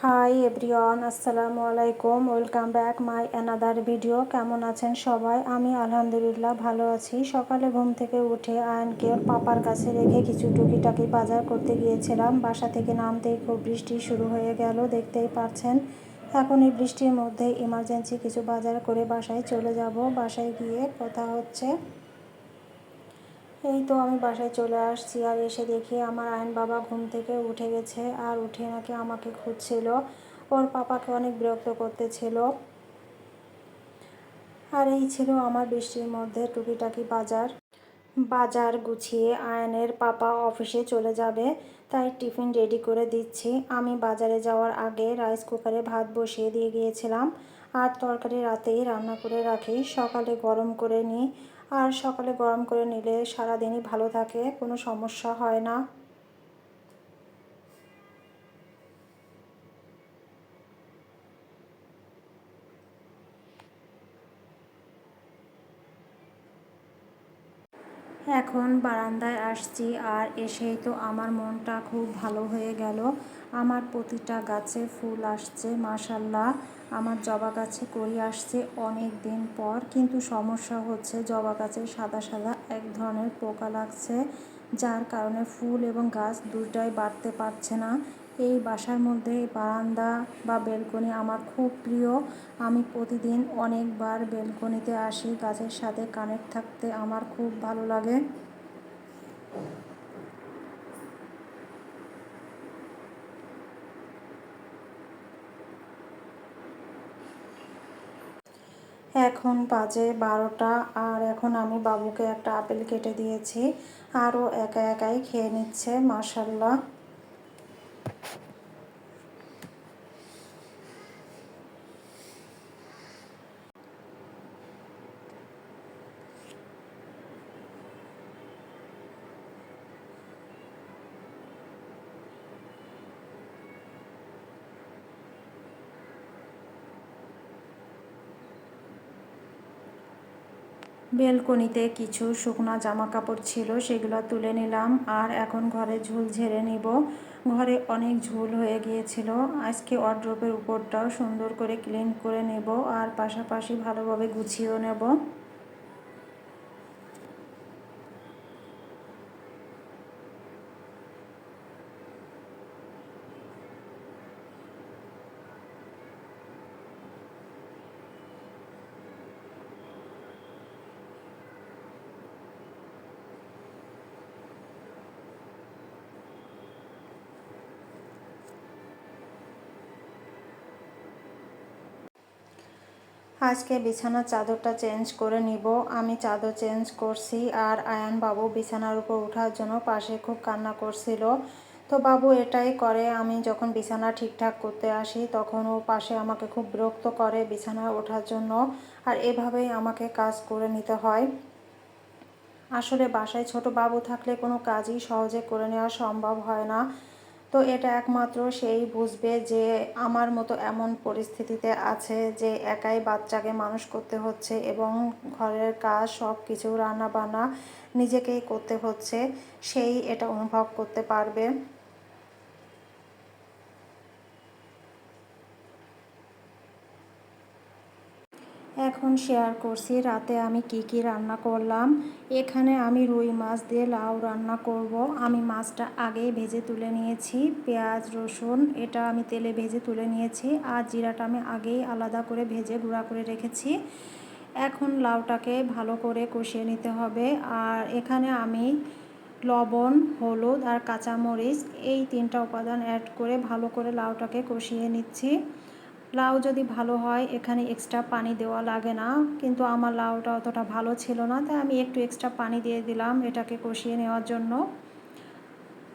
Hi everyone, আসসালামু আলাইকুম। Welcome back my another video. কেমন আছেন সবাই? আমি আলহামদুলিল্লাহ ভালো আছি। সকালে ঘুম থেকে উঠে আয়নকে ওর পাপার কাছে রেখে কিছু টুকিটাকি বাজার করতে গিয়েছিলাম। বাসা থেকে নামতেই খুব বৃষ্টি শুরু হয়ে গেল, দেখতেই পাচ্ছেন। এখন এই বৃষ্টির মধ্যে ইমার্জেন্সি কিছু বাজার করে বাসায় চলে যাব। বাসায় গিয়ে কথা হচ্ছে। এই তো আমি বাসায় চলে আসছি, আর এসে দেখি আমার আয়ন বাবা ঘুম থেকে উঠে গেছে, আর উঠে নাকি আমাকে খুঁজছিল। ওর পাপাকে অনেক বিরক্ত করতেছিল। আর এই ছিল আমার বৃষ্টির মধ্যে টুকিটাকি বাজার। বাজার গুছিয়ে আয়নের পাপা অফিসে চলে যাবে, তাই টিফিন রেডি করে দিচ্ছি। আমি বাজারে যাওয়ার আগে রাইস কুকারে ভাত বসিয়ে দিয়ে গিয়েছিলাম, আর তরকারি রাতেই রান্না করে রাখি, সকালে গরম করে নিই। আর সকালে গরম করে নিলে সারাদিনই ভালো থাকে, কোনো সমস্যা হয় না। এখন বারান্দায় আসছি, আর এসেই তো আমার মনটা খুব ভালো হয়ে গেল। আমার প্রতিটা গাছে ফুল আসছে মাশাল্লাহ। আমার জবা গাছে কড়ি আসছে অনেক দিন পর, কিন্তু সমস্যা হচ্ছে জবা গাছে সাদা সাদা এক ধরনের পোকা লাগছে, যার কারণে ফুল এবং গাছ দুটাই বাড়তে পারছে না। এই বাসার মধ্যে বারান্দা বা বেলকনি আমার খুব প্রিয়। আমি প্রতিদিন অনেকবার বেলকনিতে আসি, গাছের সাথে কানেক্ট থাকতে আমার খুব ভালো লাগে। এখন বাজে 12টা, আর এখন আমি বাবুকে একটা আপেল কেটে দিয়েছি, আর ও একা একাই খেয়ে নিচ্ছে মাশাল্লাহ। বেলকনিতে কিছু শুকনা জামা কাপড় ছিল, সেগুলো তুলে নিলাম, আর এখন ঘরে ঝুল ঝেড়ে নিব। ঘরে অনেক ঝুল হয়ে গিয়েছিল, আজকে ওয়ারড্রোবের উপরটাও সুন্দর করে ক্লিন করে নেব, আর পাশাপাশি ভালোভাবে গুছিয়েও নেব। আজকে বিছানার চাদরটা চেঞ্জ করে নিব। আমি চাদর চেঞ্জ করছি, আর আয়ান বাবু বিছানার উপর ওঠার জন্য পাশে খুব কান্না করছিল। তো বাবু এটাই করে, আমি যখন বিছানা ঠিকঠাক করতে আসি তখন ও পাশে আমাকে খুব বিরক্ত করে বিছানায় ওঠার জন্য, আর এভাবেই আমাকে কাজ করে নিতে হয়। আসলে বাসায় ছোট বাবু থাকলে কোনো কাজই সহজে করে নেওয়া সম্ভব হয় না। তো এটা একমাত্র সেই বুঝবে যে আমার মতো এমন পরিস্থিতিতে আছে যে একাই বাচ্চাকে মানুষ করতে হচ্ছে, এবং ঘরের কাজ সব কিছু রান্না বান্না নিজেকেই করতে হচ্ছে, সেই এটা অনুভব করতে পারবে। এখন শেয়ার করছি রাতে আমি কি কি রান্না করলাম। এখানে আমি রুই মাছ দিয়ে লাউ রান্না করব। আমি মাছটা আগেই ভেজে তুলে নিয়েছি, পেঁয়াজ রসুন এটা আমি তেলে ভেজে তুলে নিয়েছি, আর জিরাটা আমি আগেই আলাদা করে ভেজে গুঁড়া করে রেখেছি। এখন লাউটাকে ভালো করে কষিয়ে নিতে হবে, আর এখানে আমি লবণ, হলুদ আর কাঁচামরিচ এই তিনটা উপাদান অ্যাড করে ভালো করে লাউটাকে কষিয়ে নিচ্ছি। লাউ যদি ভালো হয় এখানে এক্সট্রা পানি দেওয়া লাগে না, কিন্তু আমার লাউটা অতটা ভালো ছিল না, তাই আমি একটু এক্সট্রা পানি দিয়ে দিলাম এটাকে কষিয়ে নেওয়ার জন্য।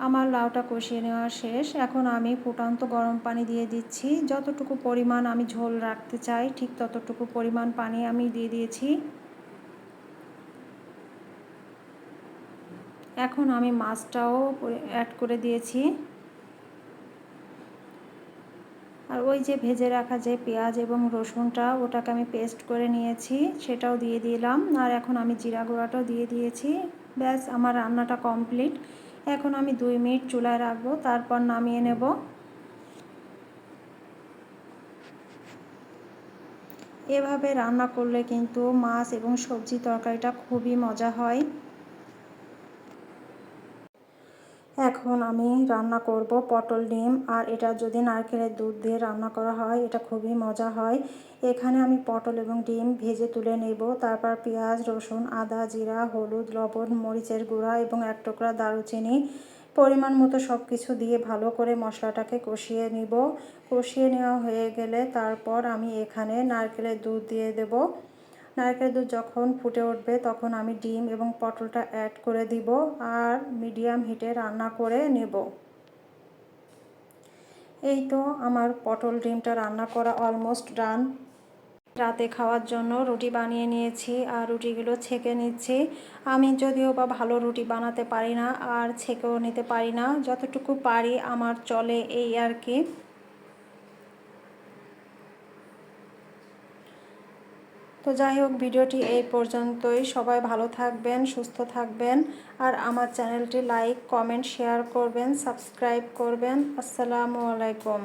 আমার লাউটা কষিয়ে নেওয়া শেষ, এখন আমি ফুটন্ত গরম পানি দিয়ে দিচ্ছি। যতটুকু পরিমাণ আমি ঝোল রাখতে চাই ঠিক ততটুকু পরিমাণ পানি আমি দিয়ে দিয়েছি। এখন আমি মাছটাও অ্যাড করে দিয়েছি, আর ওই যে ভেজে রাখা যে পেঁয়াজ এবং রসুনটা ওটাকে আমি পেস্ট করে নিয়েছি সেটাও দিয়ে দিলাম, আর এখন আমি জিরা গুঁড়াটাও দিয়ে দিয়েছি। ব্যাস আমার রান্নাটা কমপ্লিট। এখন আমি 2 মিনিট চুলায় রাখবো, তারপর নামিয়ে নেব। এভাবে রান্না করলে কিন্তু মাছ এবং সবজি তরকারিটা খুবই মজা হয়। এখন আমি রান্না করব পটল ডিম, আর এটা যদি নারকেলের দুধ দিয়ে রান্না করা হয় এটা খুবই মজা হয়। এখানে আমি পটল এবং ডিম ভেজে তুলে নেব। তারপর পেঁয়াজ, রসুন, আদা, জিরা, হলুদ, লবণ, মরিচের গুঁড়া এবং এক টুকরা দারুচিনি পরিমাণ মতো সব কিছু দিয়ে ভালো করে মশলাটাকে কষিয়ে নিব। কষিয়ে নেওয়া হয়ে গেলে তারপর আমি এখানে নারকেলের দুধ দিয়ে দেব। নারকেল দুধ যখন ফুটে উঠবে তখন আমি ডিম এবং পটলটা অ্যাড করে দিব আর মিডিয়াম হিটে রান্না করে নেব। এই তো আমার পটল ডিমটা রান্না করা অলমোস্ট ডান। রাতে খাওয়ার জন্য রুটি বানিয়ে নিয়েছি আর রুটিগুলো ছেঁকে নিচ্ছি। আমি যদিও বা ভালো রুটি বানাতে পারি না আর ছেঁকেও নিতে পারি না, যতটুকু পারি আমার চলে এই আর কি। তো যাই হোক, ভিডিওটি এই পর্যন্তই। সবাই ভালো থাকবেন, সুস্থ থাকবেন, আর আমার চ্যানেলটি লাইক, কমেন্ট, শেয়ার করবেন, সাবস্ক্রাইব করবেন। আসসালামু আলাইকুম।